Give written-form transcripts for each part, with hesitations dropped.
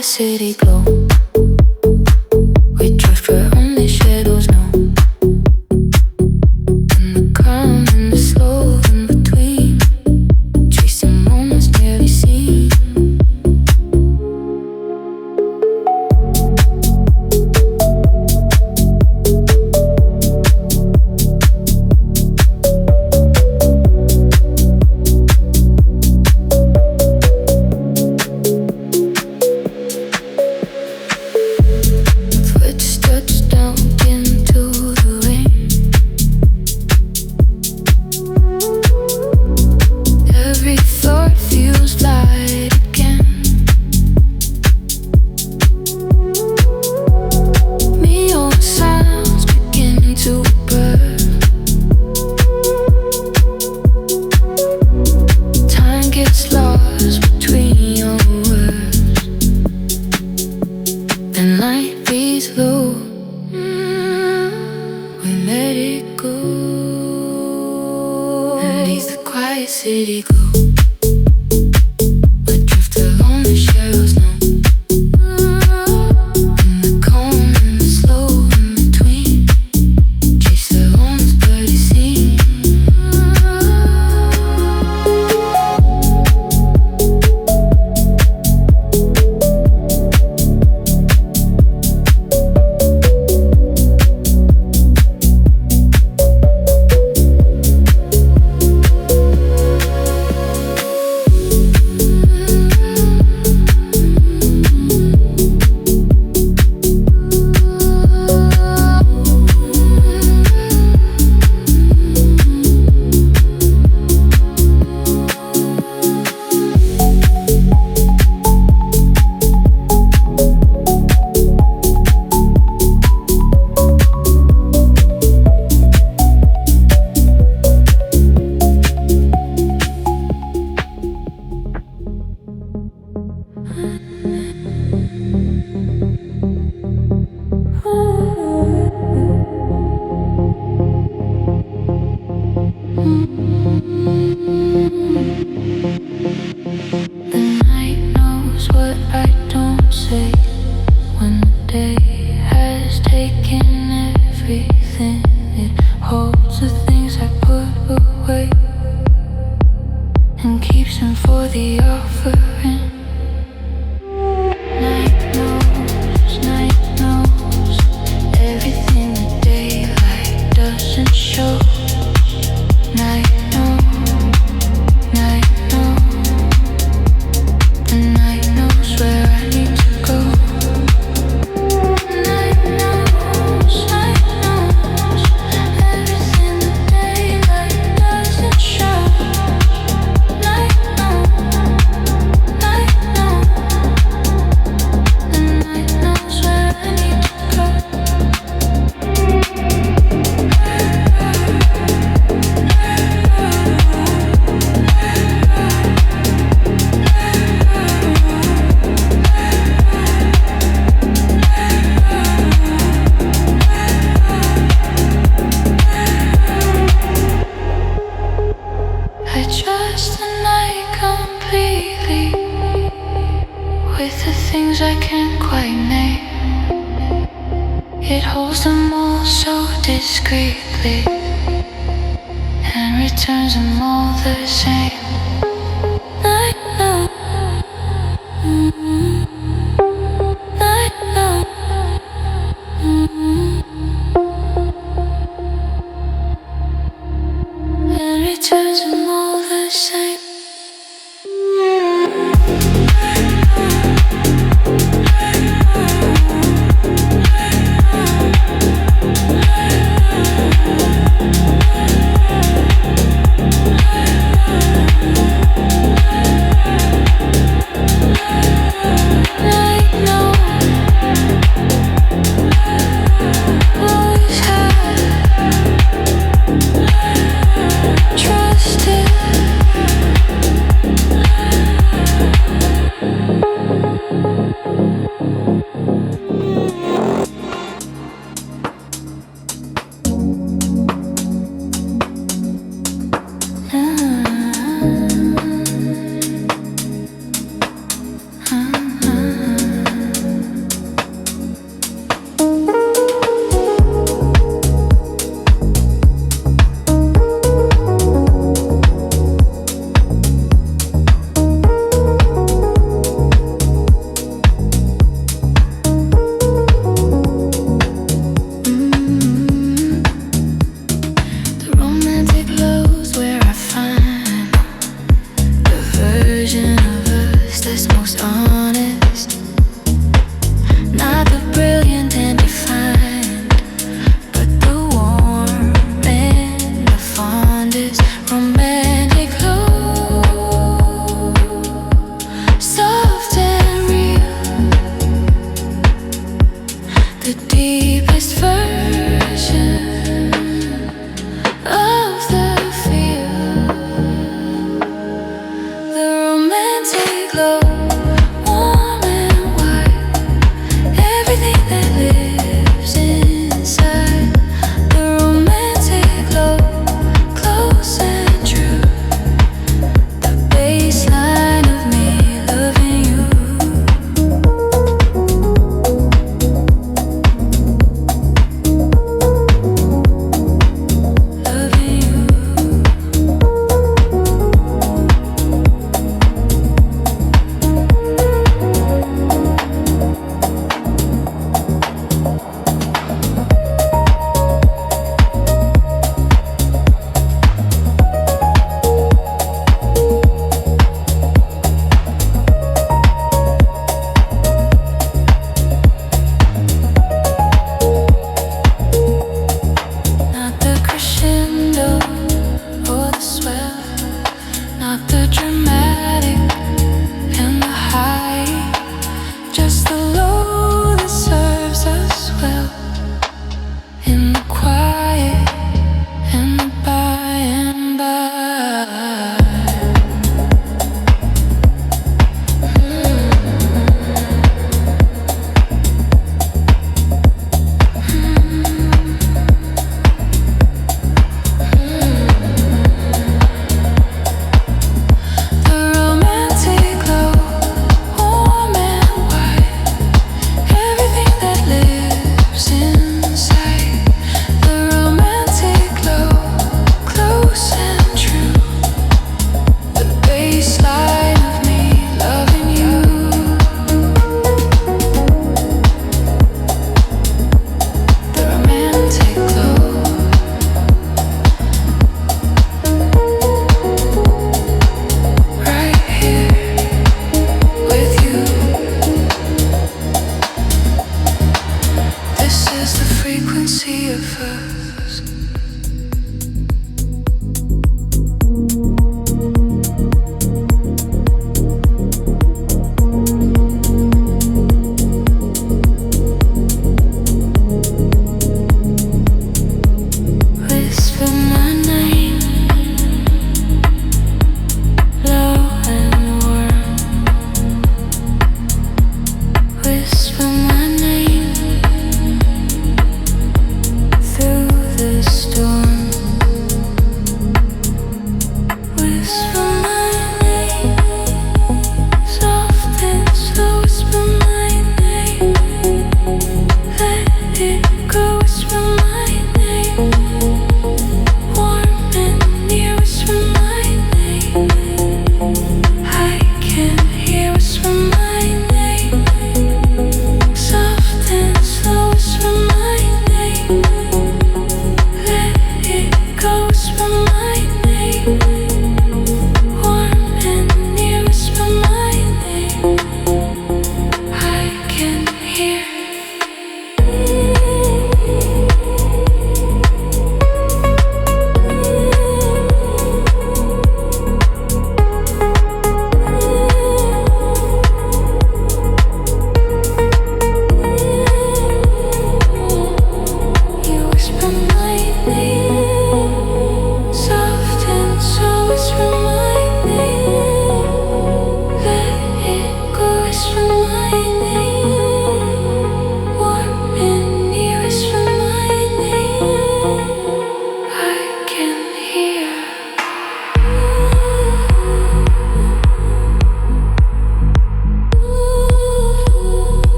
City glow. We drift where only shadows know. And the calm and the slow in between, chasing moments nearly seen. City glow. We drift along the shadows now. And the calm and the slow in between, chase the moments barely seen.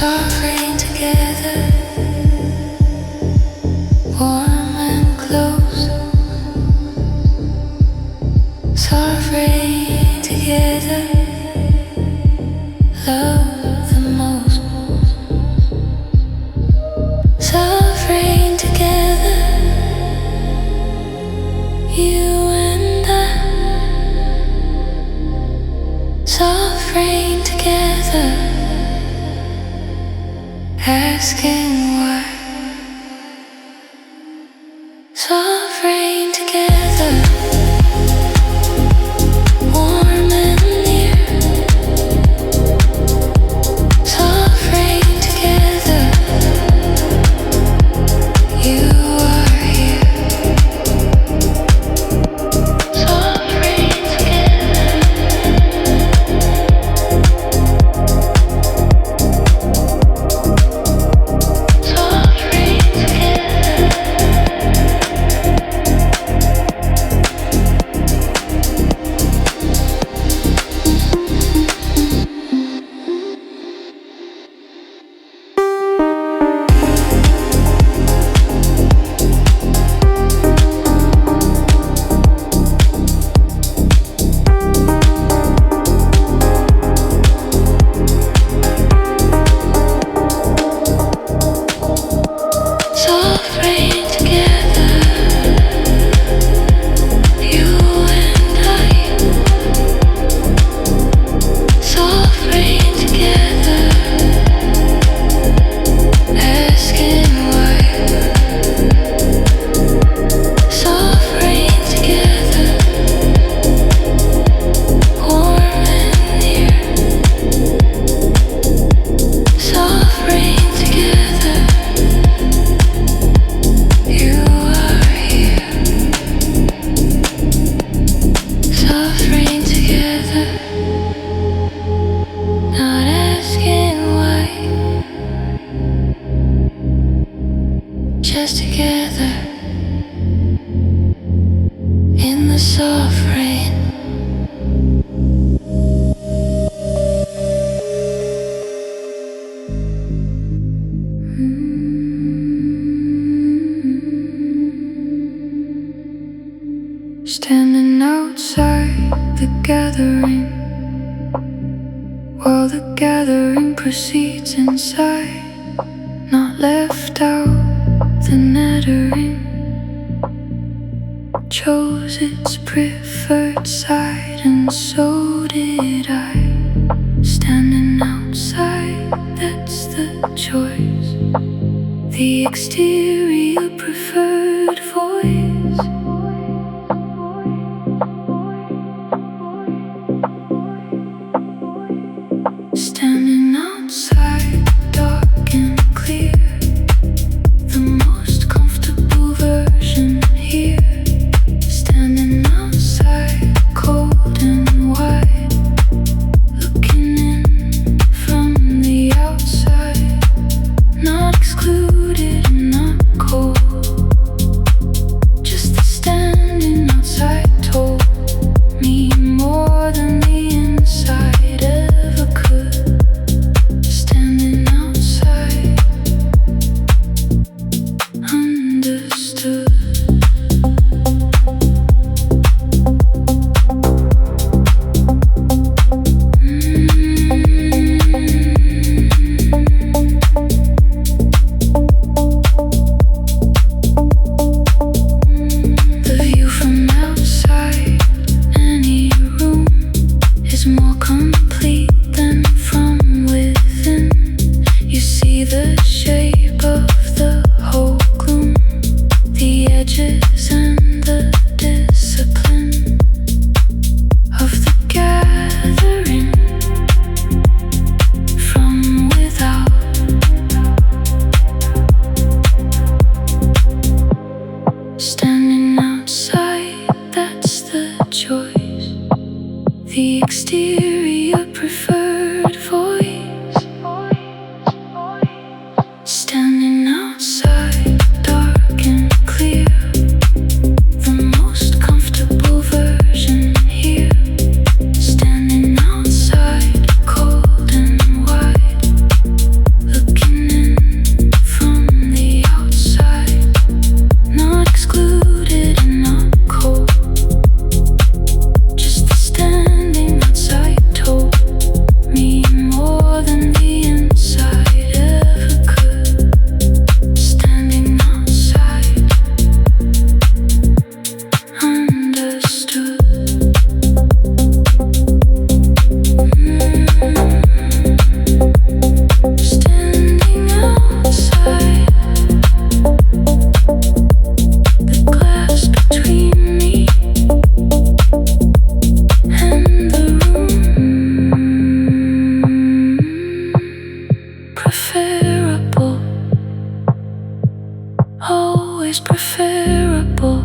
Suffering together, warm and close. Suffering together, love the most. Suffering together, you and I. Suffering together, asking why. Suffering together, warm and near. Suffering together, you are here. Suffering together, suffering together. Suffering together, you and I. Suffering together, asking why. Suffering together, warm and near. Suffering together, you are here. Suffering together, not asking why. Just together in the suffering. Standing outside the gathering, while the gathering proceeds inside. Not left out, the nattering chose its preferred side, and so did I. Standing outside, that's the choice. The exterior preferred voice. Standing outside, dark and clear, the most comfortable version here. Standing outside, cold and wide, looking in from the outside. Not excluded, not cold. Just the standing outside told me more than the inside ever could. Standing outside, understood. The view from outside any room is more complete than from within. You see the shape of the whole gloom, the edges and the discipline of the gathering from without. Standing outside, that's the choice. The exterior preferred voice. always preferable.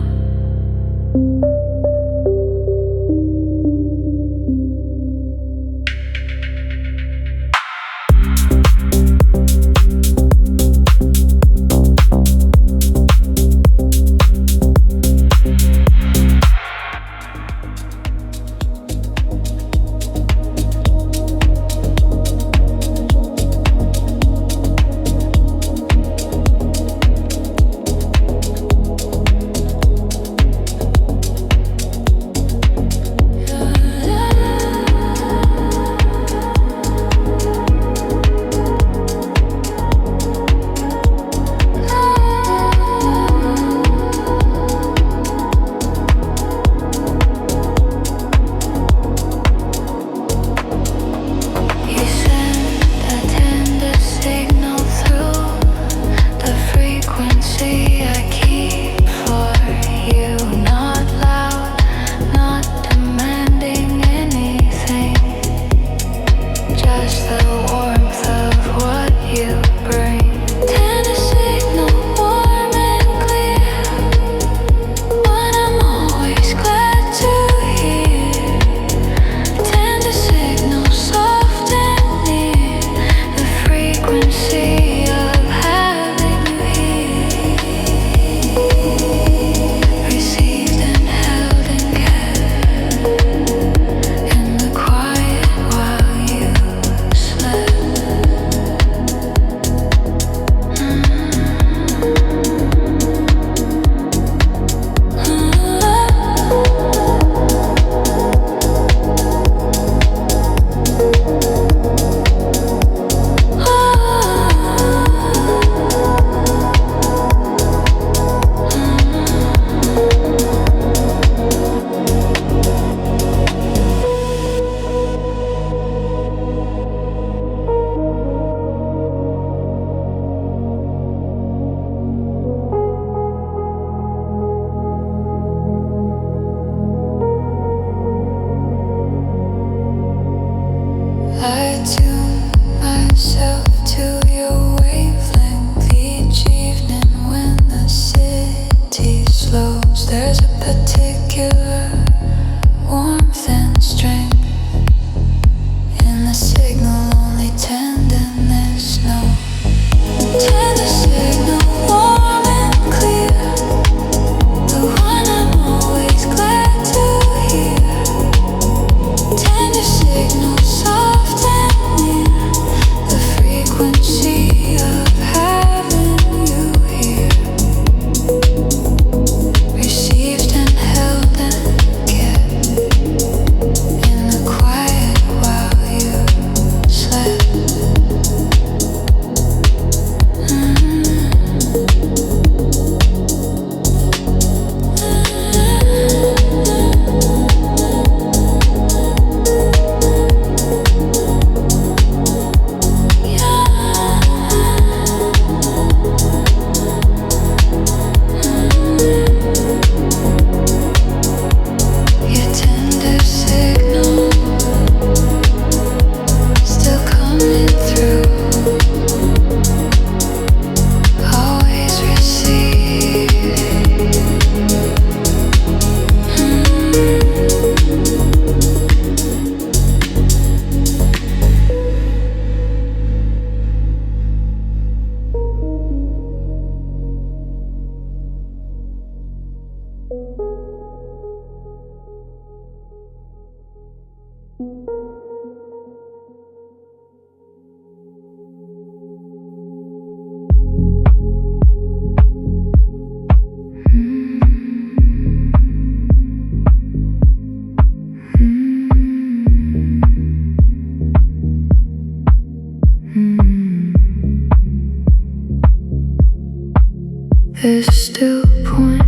There's still a point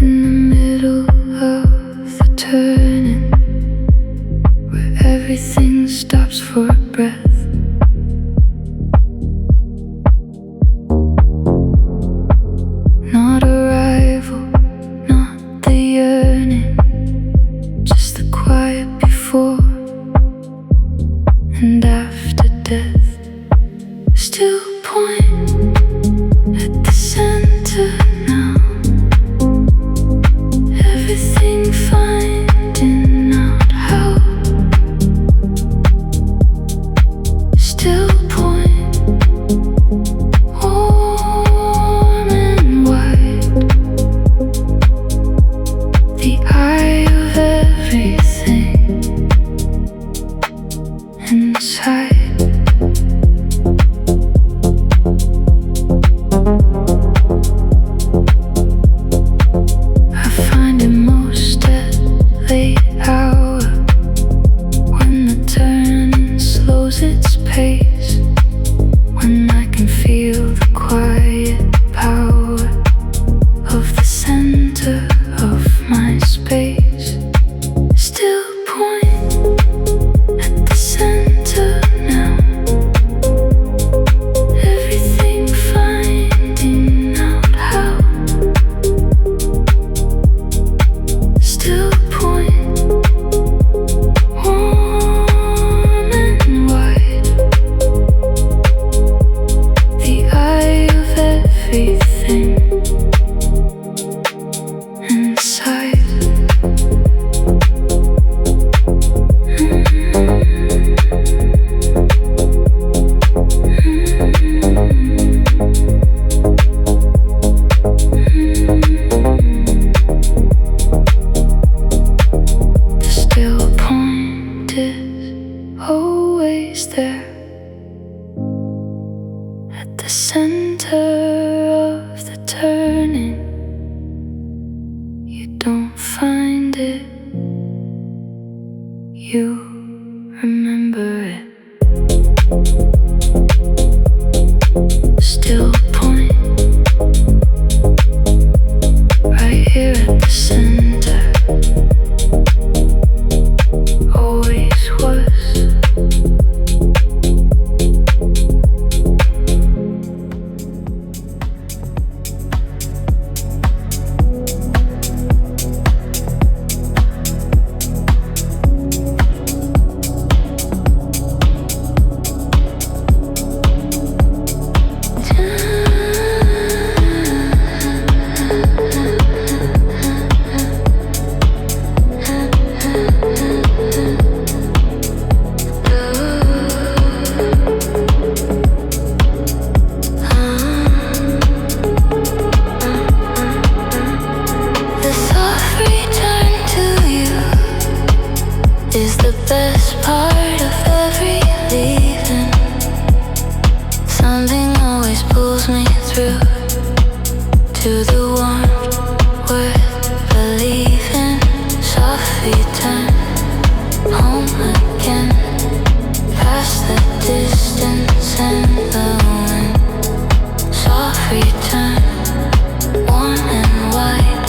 in the middle of the turning where everything stops for a breath. Not arrival, not the yearning, just the quiet before and after death. Still a point at the center At the center of the turning, you don't find it, you remember it. Still point right here at the center. Always was. Is the best part of every leaving. Something always pulls me through to the warmth worth believing. Soft return home again, past the distance and the wind. Soft return, warm and white,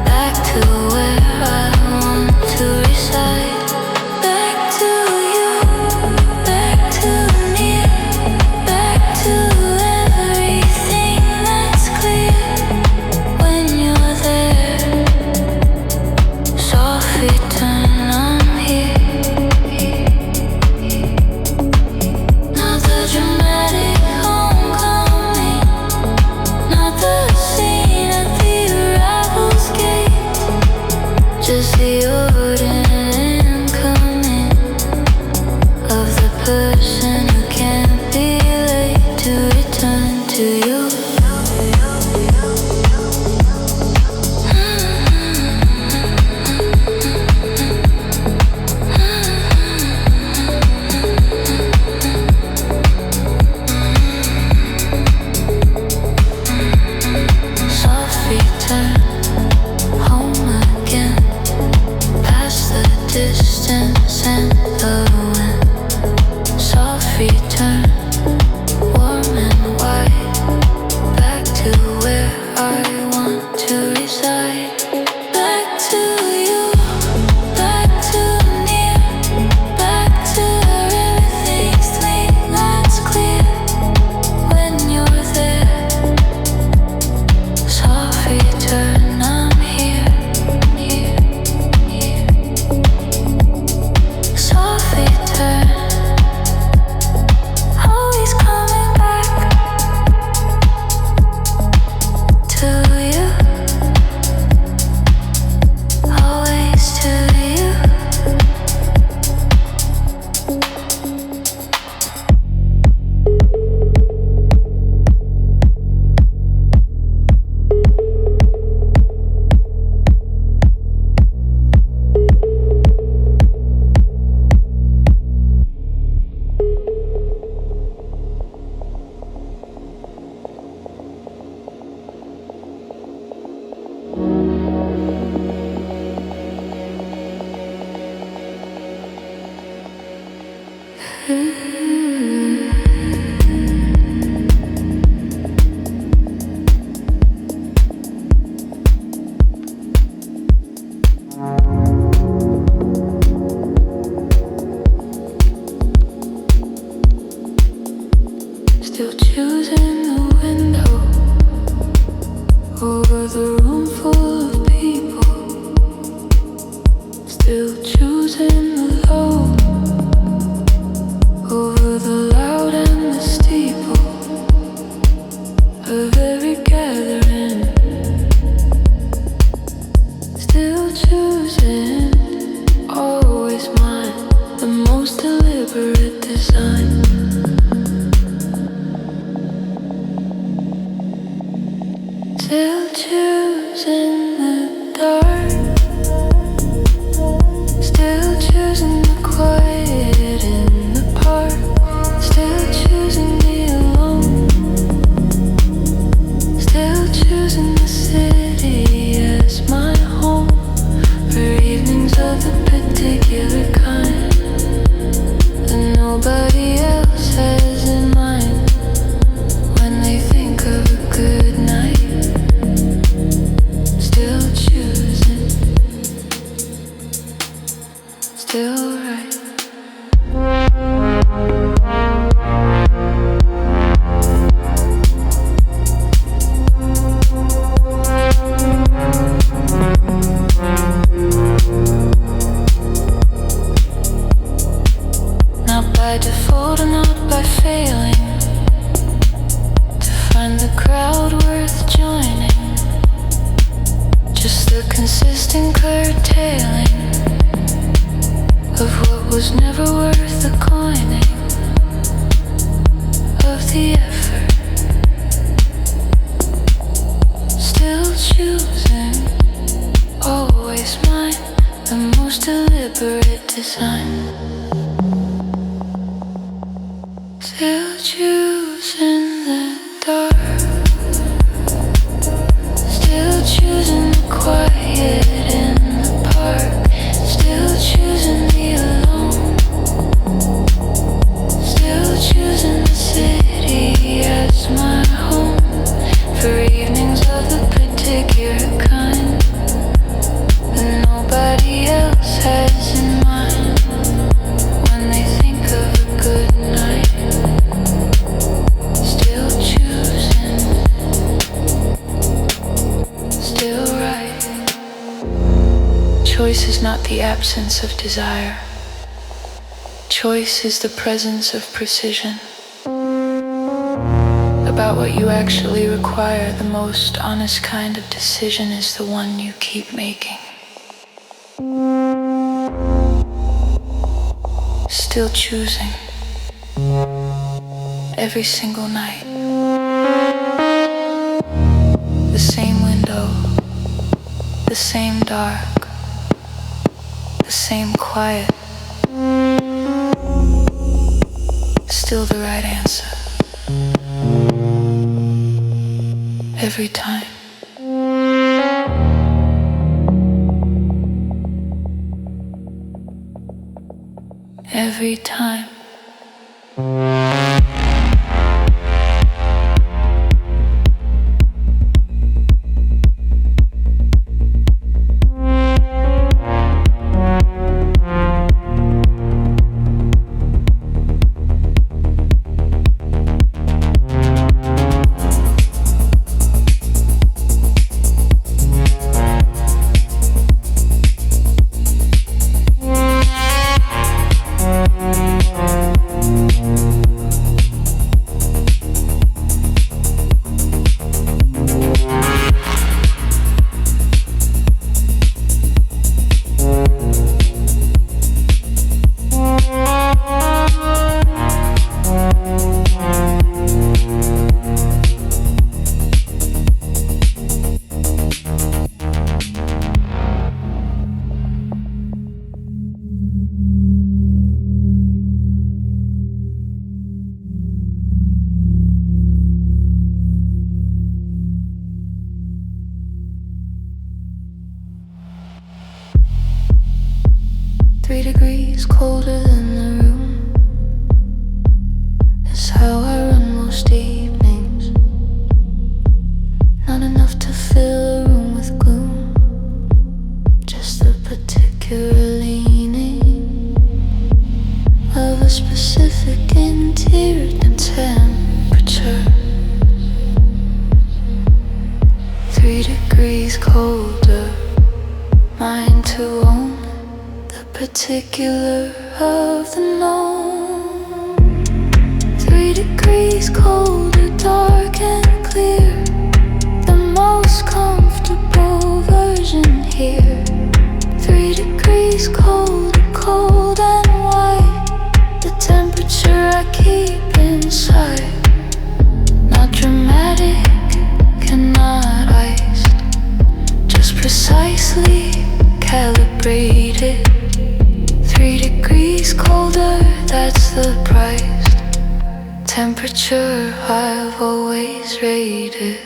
back to where I want to reside. Just the ordinary coming of the person who can't be late to return to you. Soft return home again, past the distance and the wind. Soft return, warm and white, back to where I want to reside. Back to you, back to near, back to where everything's clean, that's clear when you're there. Soft return, I'm here. Soft return, always coming back to you, always to you. Still choosing the window over the room full of people. Still choosing the low over the loud and the steeple of every gathering. Still choosing, always mine, the most deliberate design. Still choosing the dark, still choosing the quiet in the park, still choosing the alone. design. Still choosing the dark, still choosing the quiet in the park, still choosing the alone, still choosing the city as my home for evenings of a particular kind that nobody else has in mind when they think of a good night. Still choosing, still right. Choice is not the absence of desire. Choice is the presence of precision. About what you actually require, the most honest kind of decision is the one you keep making. Still choosing every single night. The same window, the same dark, the same quiet. Still the right answer. Every time. Every time. 3 degrees colder than the room. That's how I run most evenings. Not enough to fill a room with gloom, just a particular leaning of a specific interior temperature. 3 degrees colder, mine to own, the particular of the known. 3 degrees colder, dark and clear, the most comfortable version here. 3 degrees colder, cold and white, the temperature I keep inside. Not dramatic and not iced, just precisely calibrated. 3 degrees colder, that's the price. Temperature I've always rated.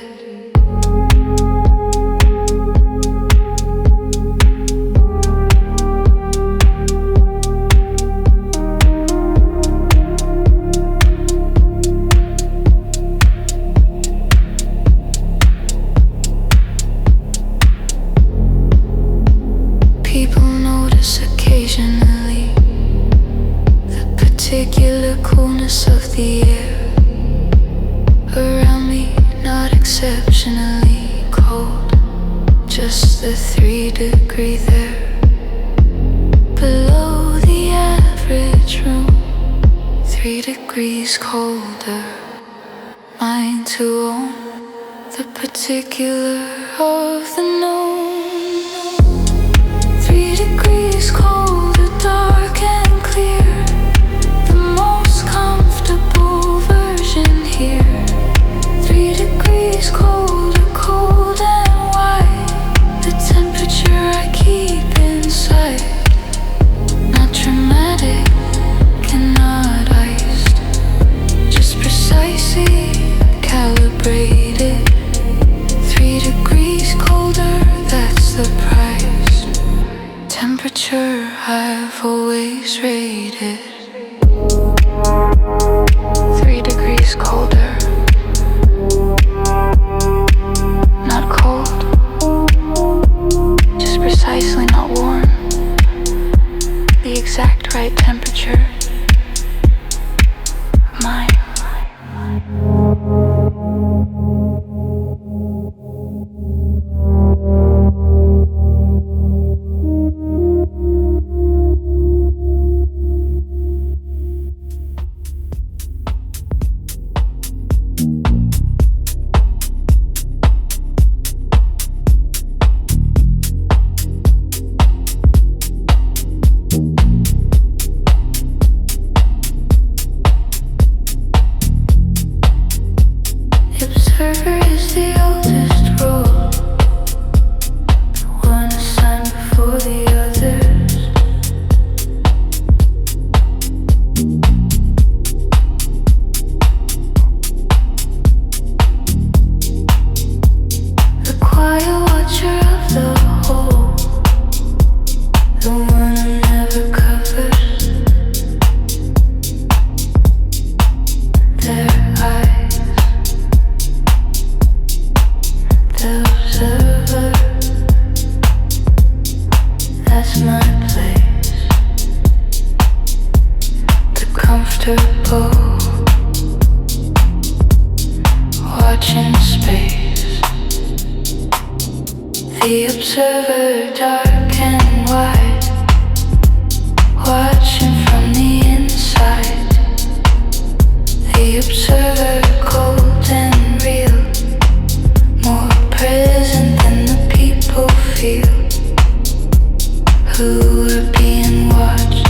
People notice occasionally the particular coolness of the air around me, not exceptionally cold, just the 3 degree there below the average room. 3 degrees colder, mine to own, the particular of the known. 3 degrees colder, dark and clear, the most comfortable version here. 3 degrees colder, cold and white, the temperature I keep inside. Not calibrated. 3 degrees colder, that's the price. Temperature I've always rated. 3 degrees colder. Not cold, just precisely not warm. The exact right temperature. Mine. The observer, dark and wide, watching from the inside. The observer, cold and real, more present than the people feel, who are being watched.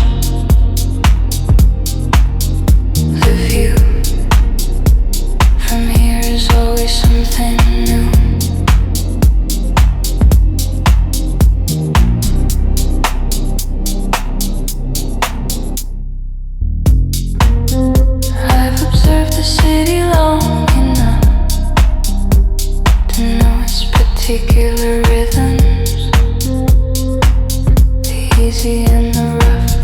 The view from here is always something new. The city long enough to know its particular rhythms, the easy and the rough,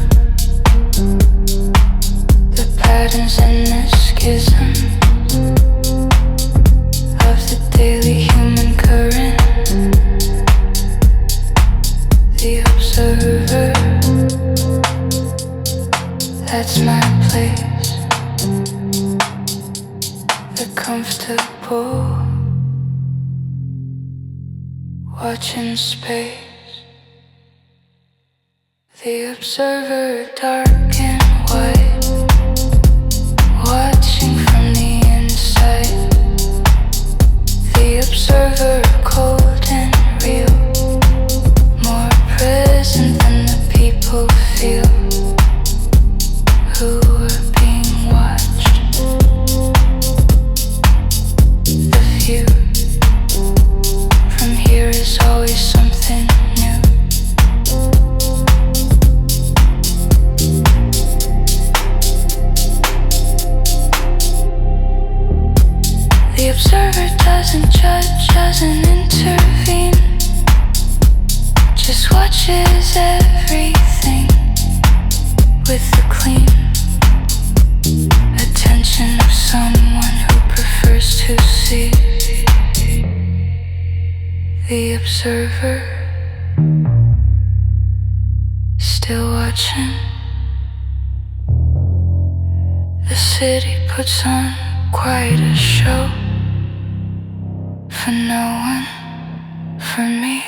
the patterns and the schisms of the daily human current. The observer, that's my place. Comfortable, watching space. The observer, dark and white, watching from the inside. The observer, cold and real, more present than the people feel, who are being watched. From here is always something new. The observer doesn't judge, doesn't intervene, just watches everything with the clean attention of someone who prefers to see. The observer, still watching. The city puts on quite a show for no one, for me.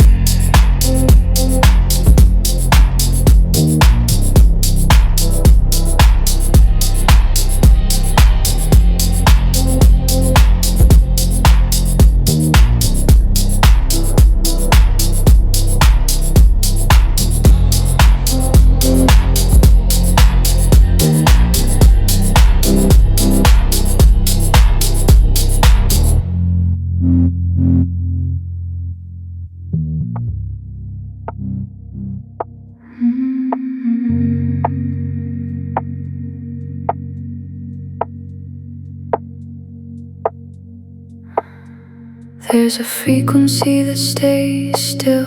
There's a frequency that stays still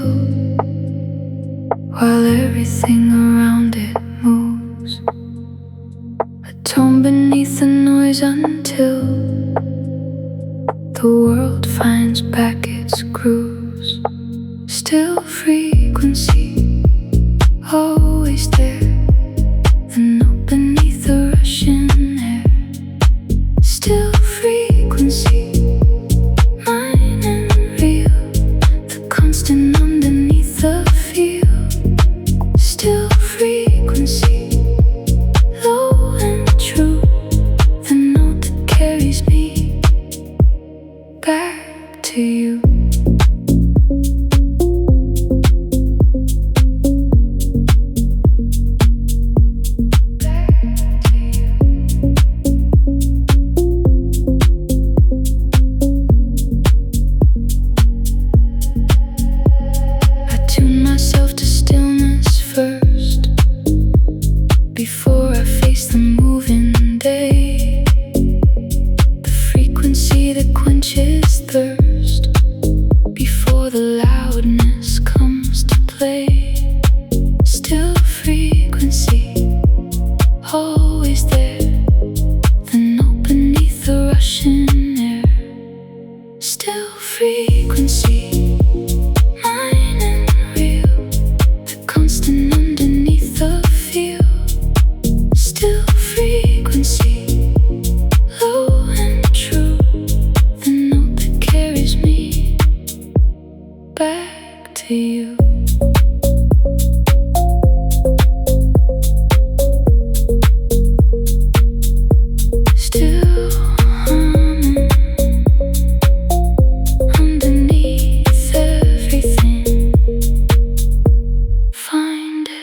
while everything around it moves. A tone beneath the noise until the world finds back its grooves. Still frequency, always there, and not beneath the rushing air. Still frequency, mine and real, the constant underneath the field. Still frequency, low and true, the note that carries me back to you. Before I face the moving day, the frequency that quenches thirst, before the loudness comes to play. Still frequency, always there, the note beneath the rushing air. Still frequency, mine and real, the constant underneath the field. Still frequency, low and true, the note that carries me back to you. Still humming underneath everything. Find it.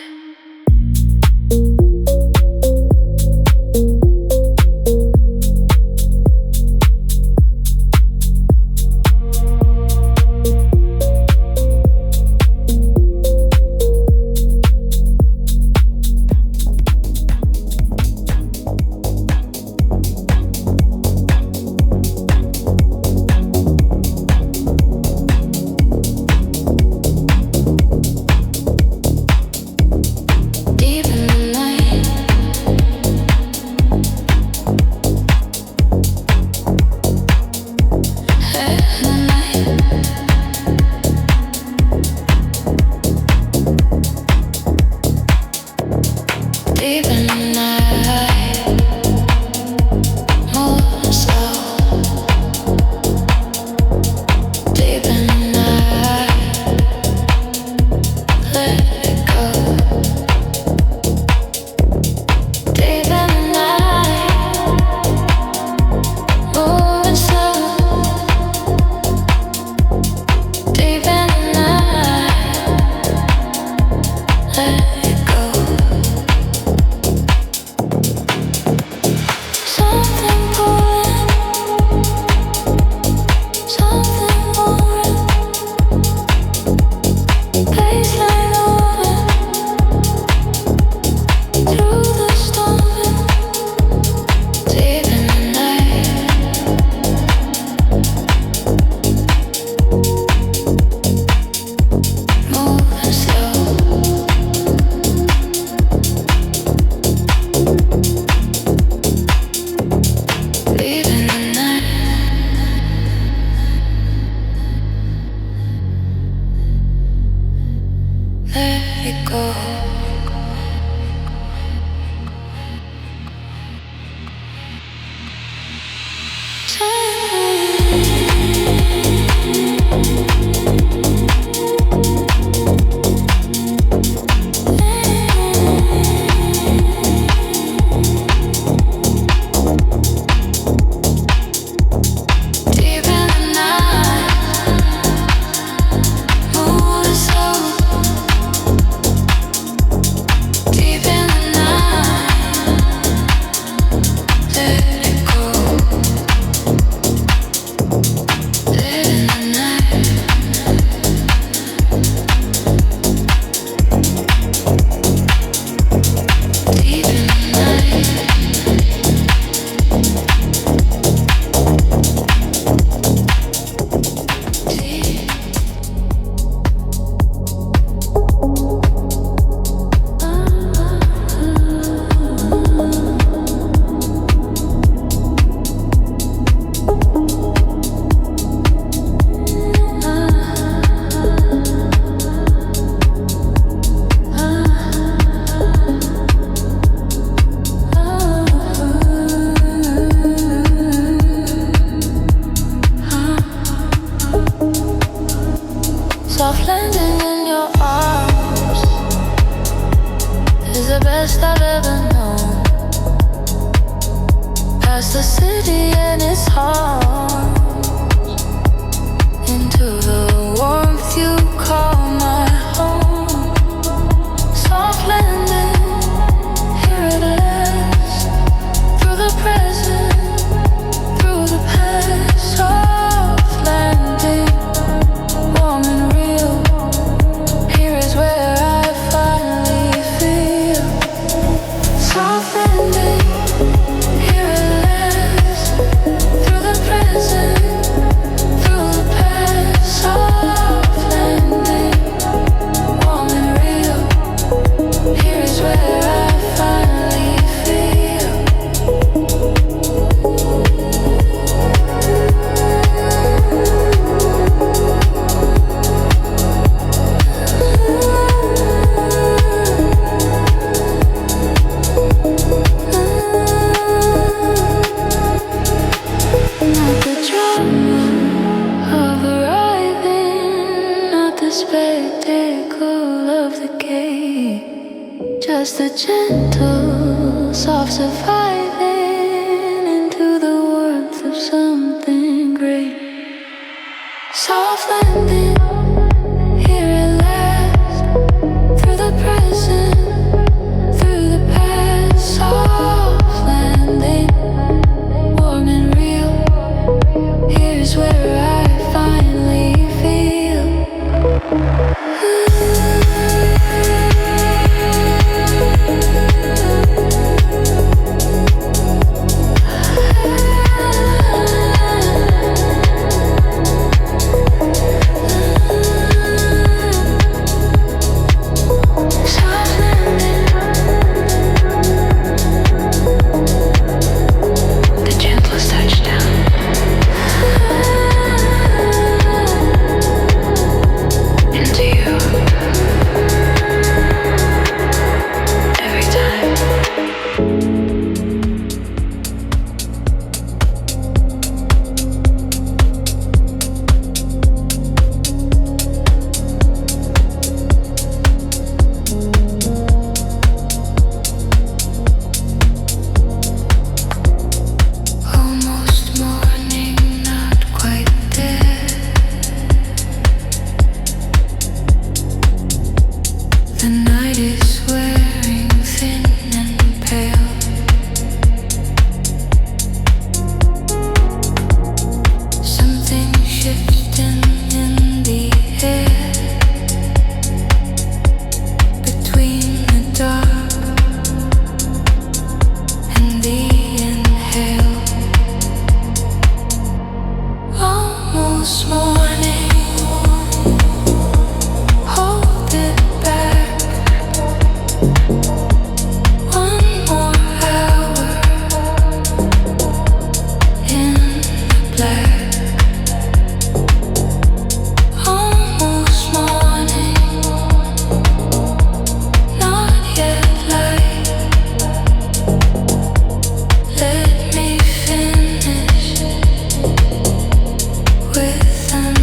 with them.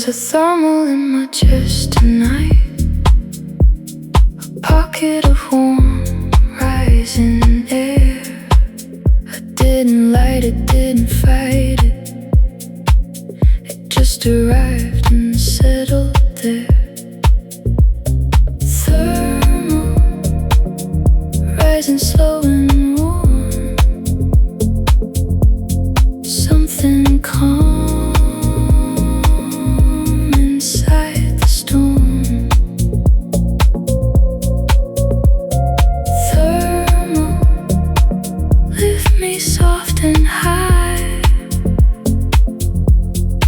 There's a thermal in my chest tonight, a pocket of warm rising air. I didn't light it, didn't fight it, it just arrived and settled there. Thermal, rising slow and warm, something calm inside the storm. Thermal, lift me soft and high,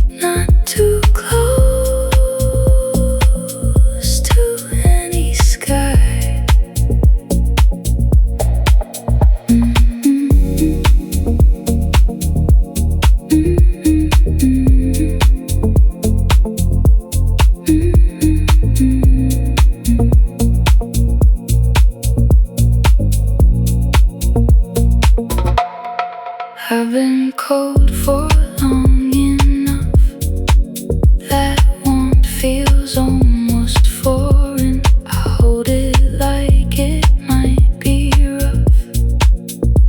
not too close to any sky. I've been cold for long enough, that warmth feels almost foreign. I hold it like it might be rough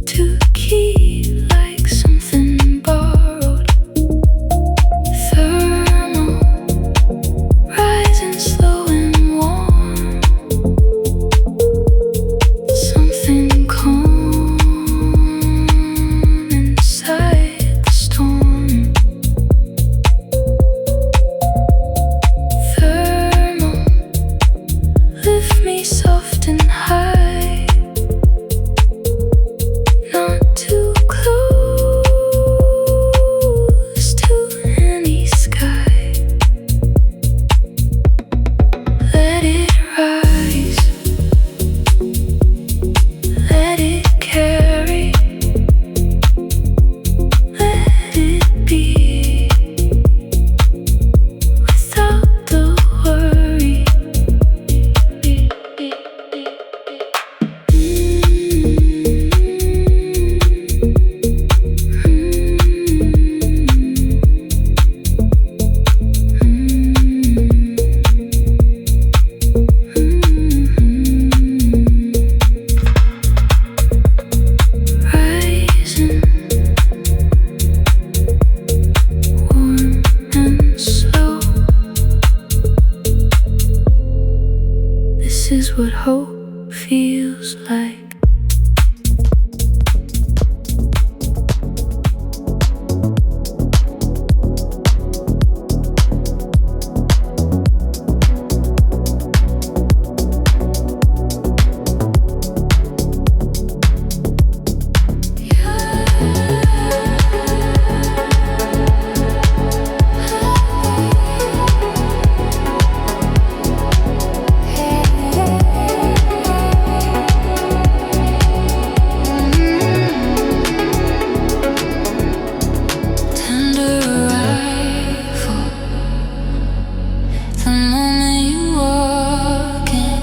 to keep, like something borrowed. Thermal, rising slow and warm, something calm inside the storm. Thermal, lift me soft and high, not too close to any sky. Let it rise, let it carry, let it be, without the worry. Rising, warm and slow. This is what hope feels like. Tender arrival, the moment you walk in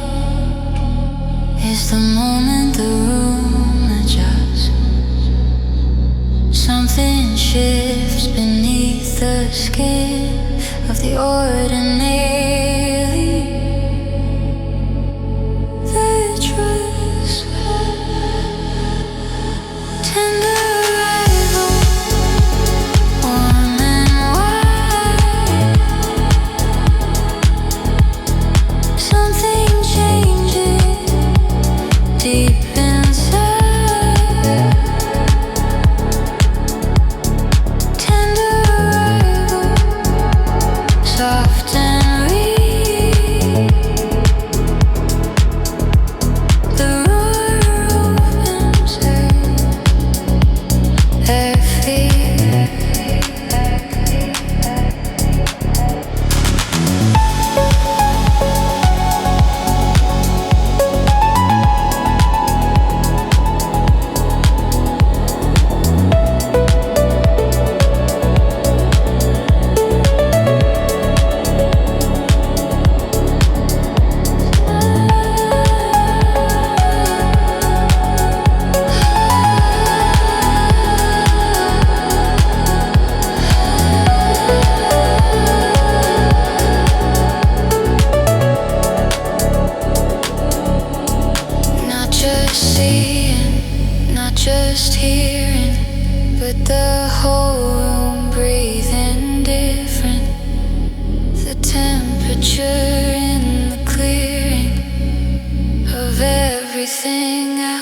is the moment the room adjusts. Something shifts beneath the skin of the ordinary. They trust. Tender arrival, warm and wide. Something changes deep inside. Tender arrival, soft and real. But the whole room breathing different. The temperature in the clearing of everything else.